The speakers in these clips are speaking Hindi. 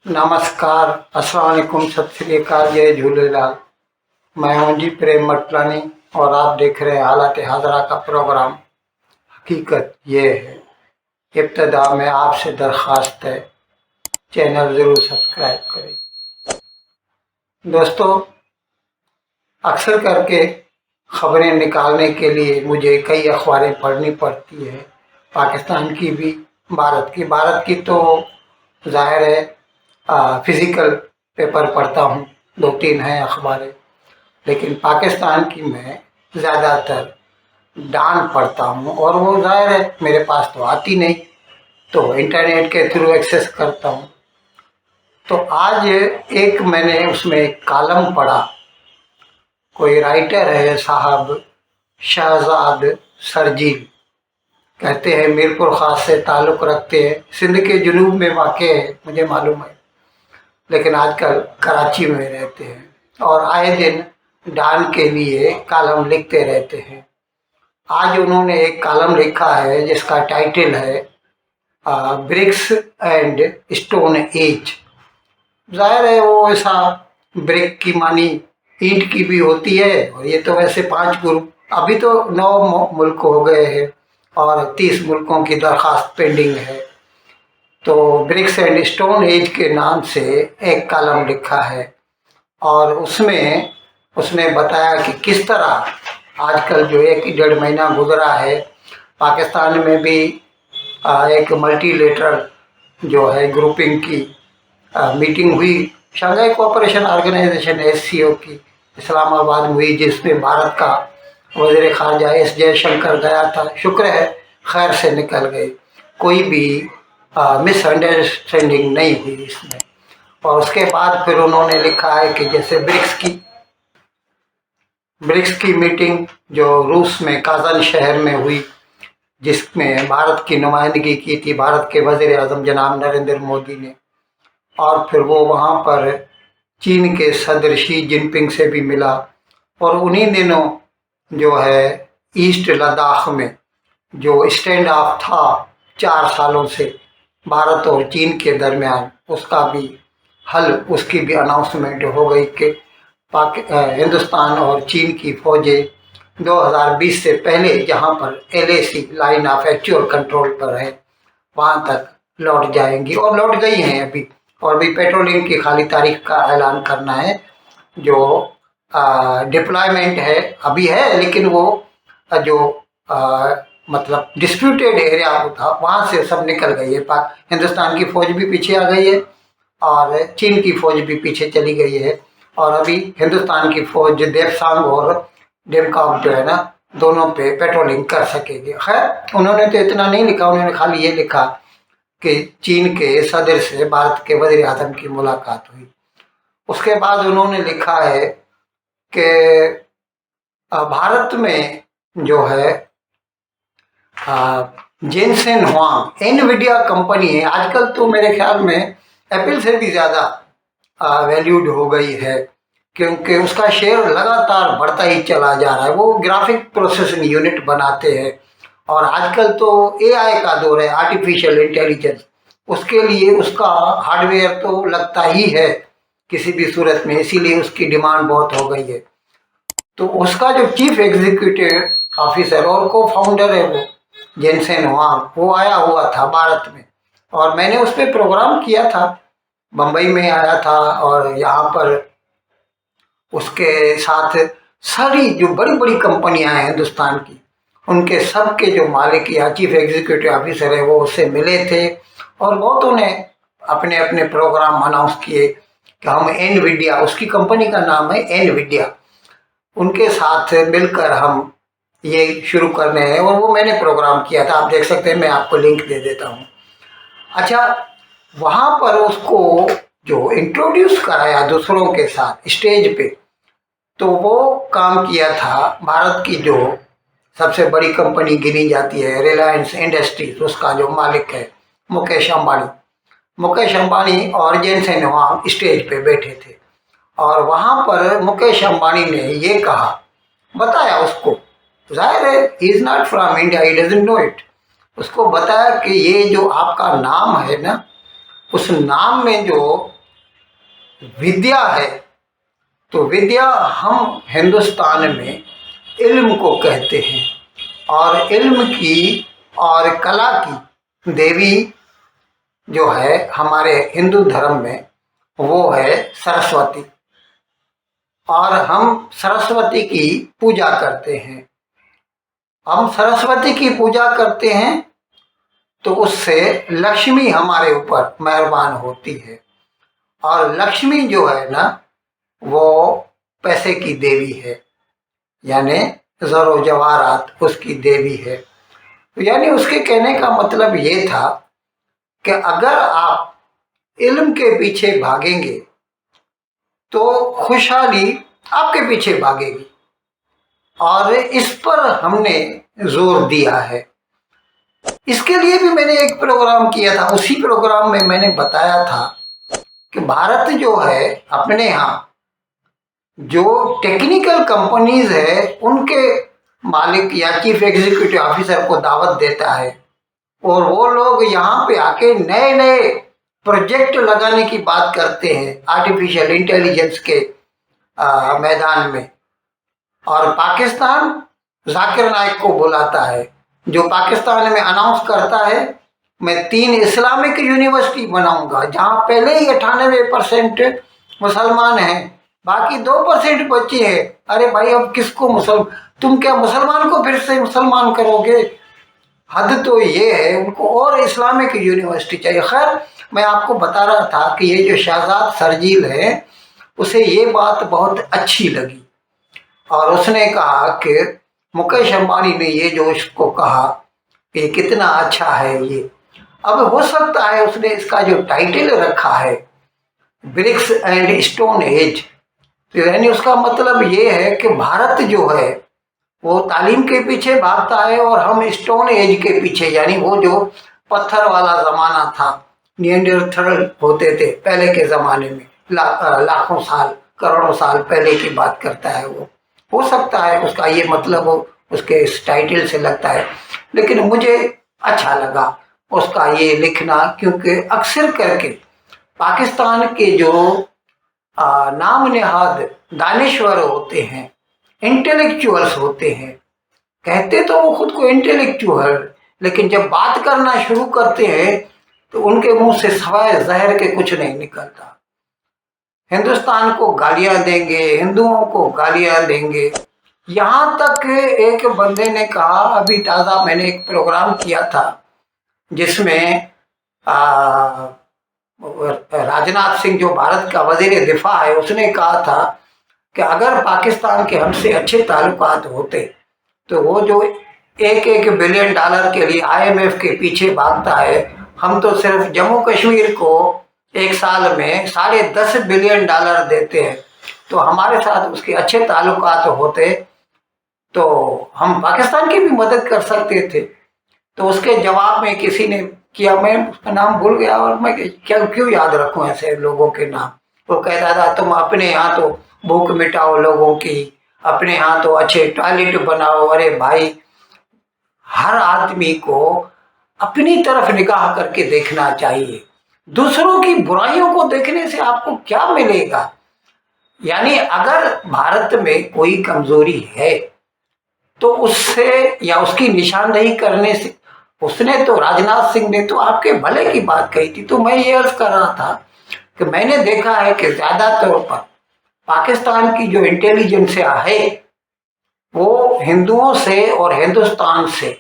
नमस्कार, अस्सलाम वालेकुम, सत श्री अकाल, जय झूलेलाल। मैं हूं जी प्रेम मटलानी और आप देख रहे हैं हालात हाजरा का प्रोग्राम। हकीकत ये है, इब्तदा में आपसे दरख्वास्त है, चैनल ज़रूर सब्सक्राइब करें। दोस्तों, अक्सर करके खबरें निकालने के लिए मुझे कई अखबारें पढ़नी पड़ती है, पाकिस्तान की भी, भारत की। भारत की तो ज़ाहिर है फिज़िकल पेपर पढ़ता हूँ, 2-3 हैं अखबारें, लेकिन पाकिस्तान की मैं ज़्यादातर डान पढ़ता हूँ और वो ज़ाहिर है मेरे पास तो आती नहीं, तो इंटरनेट के थ्रू एक्सेस करता हूँ। तो आज एक मैंने उसमें एक कॉलम पढ़ा, कोई राइटर है साहब शहजाद सरजील, कहते हैं मीरपुर ख़ास से ताल्लुक़ रखते हैं, सिंध के जुनूब में वाक़ है, मुझे मालूम है, लेकिन आजकल कराची में रहते हैं और आए दिन डान के लिए कॉलम लिखते रहते हैं। आज उन्होंने एक कॉलम लिखा है जिसका टाइटल है ब्रिक्स एंड स्टोन एज। ज़ाहिर है वो ऐसा, ब्रिक की मानी ईंट की भी होती है, और ये तो वैसे 5 ग्रुप, अभी तो 9 मुल्क हो गए हैं और 30 मुल्कों की दरख्वास्त पेंडिंग है। तो ब्रिक्स एंड स्टोन एज के नाम से एक कॉलम लिखा है और उसमें उसने बताया कि किस तरह आजकल जो 1-1.5 महीना गुजरा है, पाकिस्तान में भी एक मल्टीलेटरल जो है ग्रुपिंग की मीटिंग हुई, शंघाई कोऑपरेशन ऑर्गेनाइजेशन SCO की, इस्लामाबाद में हुई, जिसमें भारत का वज़ीर ख़ारजा S जयशंकर गया था। शुक्र है खैर से निकल गए, कोई भी मिसअंडरस्टैंडिंग नहीं हुई इसमें। और उसके बाद फिर उन्होंने लिखा है कि जैसे ब्रिक्स की मीटिंग जो रूस में काज़ान शहर में हुई, जिसमें भारत की नुमाइंदगी की थी भारत के वज़ीर आज़म जनाब नरेंद्र मोदी ने, और फिर वो वहाँ पर चीन के सदर शी जिनपिंग से भी मिला, और उन्हीं दिनों जो है ईस्ट लद्दाख में जो स्टैंड ऑफ था 4 सालों से भारत और चीन के दरमियान, उसका भी हल, उसकी भी अनाउंसमेंट हो गई कि हिंदुस्तान और चीन की फौजें 2020 से पहले जहां पर LAC line of actual control पर है वहां तक लौट जाएंगी, और लौट गई हैं अभी, और भी पेट्रोलिंग की खाली तारीख का ऐलान करना है। जो डिप्लॉयमेंट है अभी है, लेकिन वो जो मतलब डिस्प्यूटेड एरिया था वहाँ से सब निकल गई है। हिंदुस्तान की फौज भी पीछे आ गई है और चीन की फौज भी पीछे चली गई है, और अभी हिंदुस्तान की फौज देवसांग और डेमकाम जो है ना, दोनों पे पेट्रोलिंग कर सकेगी। खैर, उन्होंने तो इतना नहीं लिखा, उन्होंने खाली ये लिखा कि चीन के सदर से भारत के वज़ीर आज़म की मुलाकात हुई। उसके बाद उन्होंने लिखा है कि भारत में जो है जेनसेन हुआंग एनवीडिया कंपनी है, आजकल तो मेरे ख्याल में एप्पल से भी ज़्यादा वैल्यूड हो गई है, क्योंकि उसका शेयर लगातार बढ़ता ही चला जा रहा है। वो ग्राफिक प्रोसेसिंग यूनिट बनाते हैं और आजकल तो AI का दौर है, आर्टिफिशियल इंटेलिजेंस, उसके लिए उसका हार्डवेयर तो लगता ही है किसी भी सूरत में, इसीलिए उसकी डिमांड बहुत हो गई है। तो उसका जो चीफ एग्जीक्यूटिव ऑफिसर और को फाउंडर है वो जेनसेन हुआंग, वो आया हुआ था भारत में, और मैंने उस पर प्रोग्राम किया था, बम्बई में आया था, और यहाँ पर उसके साथ सारी जो बड़ी बड़ी कंपनियां हैं हिंदुस्तान की, उनके सब के जो मालिक या चीफ एग्जीक्यूटिव ऑफिसर है वो उससे मिले थे, और बहुतों ने अपने अपने प्रोग्राम अनाउंस किए कि हम एनवीडिया, उसकी कंपनी का नाम है एनवीडिया, उनके साथ मिलकर हम ये शुरू करने हैं, और वो मैंने प्रोग्राम किया था, आप देख सकते हैं, मैं आपको लिंक दे देता हूँ। अच्छा, वहाँ पर उसको जो इंट्रोड्यूस कराया दूसरों के साथ स्टेज पे, तो वो काम किया था भारत की जो सबसे बड़ी कंपनी गिनी जाती है रिलायंस इंडस्ट्रीज, उसका जो मालिक है मुकेश अंबानी और जेनसेन हुआंग स्टेज पे बैठे थे, और वहाँ पर मुकेश अंबानी ने ये कहा, बताया उसको, जाहिर है he is not from India, he doesn't know it, उसको बताया कि ये जो आपका नाम है ना, उस नाम में जो विद्या है, तो विद्या हम हिंदुस्तान में इल्म को कहते हैं, और इल्म की और कला की देवी जो है हमारे हिंदू धर्म में, वो है सरस्वती। और हम सरस्वती की पूजा करते हैं। हम सरस्वती की पूजा करते हैं तो उससे लक्ष्मी हमारे ऊपर मेहरबान होती है। और लक्ष्मी जो है ना, वो पैसे की देवी है, यानी ज़रो जवाहरात उसकी देवी है। तो यानी उसके कहने का मतलब ये था कि अगर आप इल्म के पीछे भागेंगे तो खुशहाली आपके पीछे भागेगी, और इस पर हमने जोर दिया है। इसके लिए भी मैंने एक प्रोग्राम किया था। उसी प्रोग्राम में मैंने बताया था कि भारत जो है अपने यहाँ जो टेक्निकल कंपनीज है उनके मालिक या चीफ एग्जीक्यूटिव ऑफिसर को दावत देता है, और वो लोग यहाँ पे आके नए नए प्रोजेक्ट लगाने की बात करते हैं आर्टिफिशियल इंटेलिजेंस के मैदान में। और पाकिस्तान जाकिर नाइक को बुलाता है, जो पाकिस्तान में अनाउंस करता है मैं 3 इस्लामिक यूनिवर्सिटी बनाऊंगा, जहां पहले ही 98% मुसलमान हैं, बाकी 2% बच्चे हैं। अरे भाई, अब किसको तुम क्या मुसलमान को फिर से मुसलमान करोगे? हद तो ये है, उनको और इस्लामिक यूनिवर्सिटी चाहिए। खैर, मैं आपको बता रहा था कि ये जो शहजाद शर्जील है, उसे ये बात बहुत अच्छी लगी, और उसने कहा कि मुकेश अंबानी ने ये जो उसको कहा कि कितना अच्छा है ये। अब हो सकता है उसने इसका जो टाइटल रखा है ब्रिक्स एंड स्टोन एज, तो यानी उसका मतलब ये है कि भारत जो है वो तालीम के पीछे भागता है, और हम स्टोन एज के पीछे, यानी वो जो पत्थर वाला जमाना था, निएंडरथल होते थे पहले के जमाने में, लाखों साल करोड़ों साल पहले की बात करता है वो। हो सकता है उसका ये मतलब हो, उसके इस टाइटल से लगता है। लेकिन मुझे अच्छा लगा उसका ये लिखना, क्योंकि अक्सर करके पाकिस्तान के जो नाम नेहाद दानिश्वर होते हैं, इंटेलेक्चुअल्स होते हैं, कहते तो वो खुद को इंटेलेक्चुअल, लेकिन जब बात करना शुरू करते हैं तो उनके मुंह से सवाए जहर के कुछ नहीं निकलता। हिंदुस्तान को गालियां देंगे, हिंदुओं को गालियां देंगे। यहाँ तक एक बंदे ने कहा, अभी ताज़ा मैंने एक प्रोग्राम किया था जिसमें राजनाथ सिंह जो भारत का वजीर दिफा है, उसने कहा था कि अगर पाकिस्तान के हमसे अच्छे ताल्लुकात होते तो वो जो $1 बिलियन के लिए IMF के पीछे भागता है, हम तो सिर्फ जम्मू कश्मीर को एक साल में $10.5 बिलियन देते हैं, तो हमारे साथ उसके अच्छे ताल्लुकात होते तो हम पाकिस्तान की भी मदद कर सकते थे। तो उसके जवाब में किसी ने किया, मैं उसका नाम भूल गया, और मैं क्या क्यों याद रखूं ऐसे लोगों के नाम। वो कहता था तुम अपने यहाँ तो भूख मिटाओ लोगों की, अपने यहाँ तो अच्छे टॉयलेट बनाओ। अरे भाई, हर आदमी को अपनी तरफ निगाह करके देखना चाहिए। दूसरों की बुराइयों को देखने से आपको क्या मिलेगा? यानी अगर भारत में कोई कमजोरी है तो उससे या उसकी निशानदेही करने से, उसने तो राजनाथ सिंह ने तो आपके भले की बात कही थी। तो मैं ये अर्ज कर रहा था कि मैंने देखा है कि ज्यादा तौर पर पाकिस्तान की जो इंटेलिजेंस है वो हिंदुओं से और हिंदुस्तान से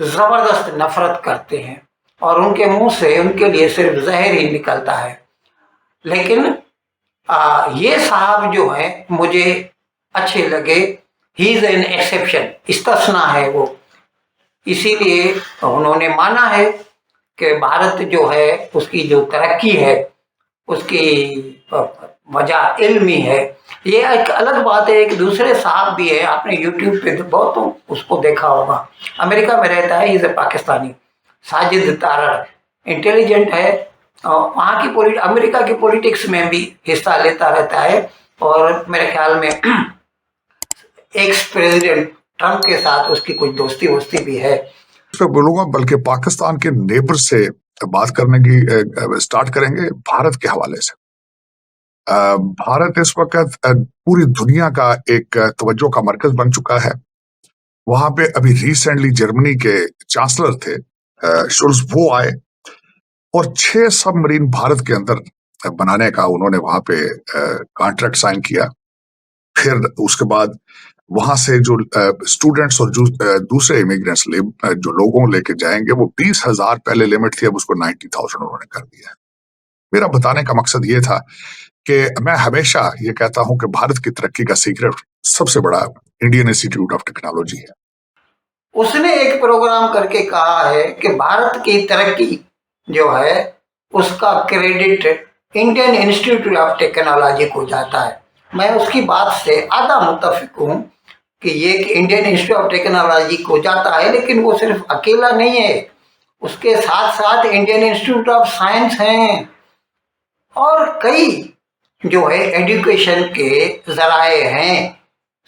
जबरदस्त नफरत करते हैं, और उनके मुंह से उनके लिए सिर्फ जहर ही निकलता है। लेकिन ये साहब जो हैं मुझे अच्छे लगे। ही इज एन एक्सेप्शन, इस्तिस्ना है वो। इसीलिए उन्होंने माना है कि भारत जो है उसकी जो तरक्की है उसकी वजह इल्मी है। ये एक अलग बात है। एक दूसरे साहब भी है, आपने यूट्यूब पे बहुत उसको देखा होगा, अमेरिका में रहता है, is a Pakistani, Sajid Tarar, intelligent है, और वहाँ की अमेरिका की पॉलिटिक्स में भी हिस्सा लेता रहता है, और मेरे ख्याल में एक्स प्रेसिडेंट ट्रम्प के साथ उसकी कुछ दोस्ती वोस्ती भी है। पे बोलूंगा, बल्कि पाकिस्तान के नेबर से बात करने की स्टार्ट करेंगे भारत के हवाले से। भारत इस वक्त पूरी दुनिया का एक तवज्जो का मरकज बन चुका है। वहां पे अभी रिसेंटली जर्मनी के चांसलर थे शुल्ज, वो आए और 6 सबमरीन भारत के अंदर बनाने का उन्होंने वहां पे कॉन्ट्रैक्ट साइन किया। फिर उसके बाद वहां से जो स्टूडेंट्स और जो दूसरे इमिग्रेंट्स जो लोगों लेके जाएंगे, वो 20,000 पहले लिमिट थी, अब उसको 90,000 उन्होंने कर दिया है। मेरा बताने का मकसद ये था कि मैं हमेशा ये कहता हूं कि भारत की तरक्की का सीक्रेट सबसे बड़ा इंडियन इंस्टीट्यूट ऑफ टेक्नोलॉजी है। उसने एक प्रोग्राम करके कहा है कि भारत की तरक्की जो है उसका credit Indian institute of technology को जाता है। मैं उसकी बात से आधा मुत्तफिक हूँ कि ये इंडियन इंस्टीट्यूट ऑफ टेक्नोलॉजी को जाता है, लेकिन वो सिर्फ अकेला नहीं है, उसके साथ साथ इंडियन इंस्टीट्यूट ऑफ साइंस हैं और कई जो है एजुकेशन के जराए हैं,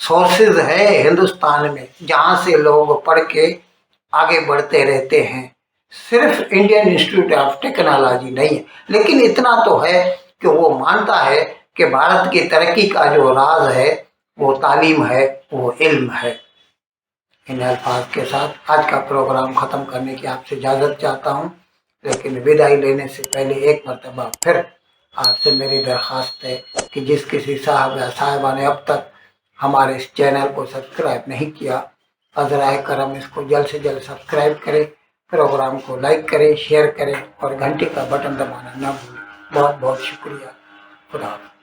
सोर्सेज है हिंदुस्तान में, जहाँ से लोग पढ़ के आगे बढ़ते रहते हैं। सिर्फ इंडियन इंस्टीट्यूट ऑफ टेक्नोलॉजी नहीं है, लेकिन इतना तो है कि वो मानता है कि भारत की तरक्की का जो राज है वो तालीम है, वो इल्म है। इन अल्फाज के साथ आज का प्रोग्राम ख़त्म करने की आपसे इजाज़त चाहता हूँ, लेकिन विदाई लेने से पहले एक मरतबा फिर आपसे मेरी दरख्वास्त है कि जिस किसी साहब या साहिबा ने अब तक हमारे इस चैनल को सब्सक्राइब नहीं किया, अज़राए करम इसको जल्द से जल्द सब्सक्राइब करें, प्रोग्राम को लाइक करें, शेयर करें और घंटी का बटन दबाना ना भूलें। बहुत बहुत शुक्रिया। खुदा हाफ़िज़।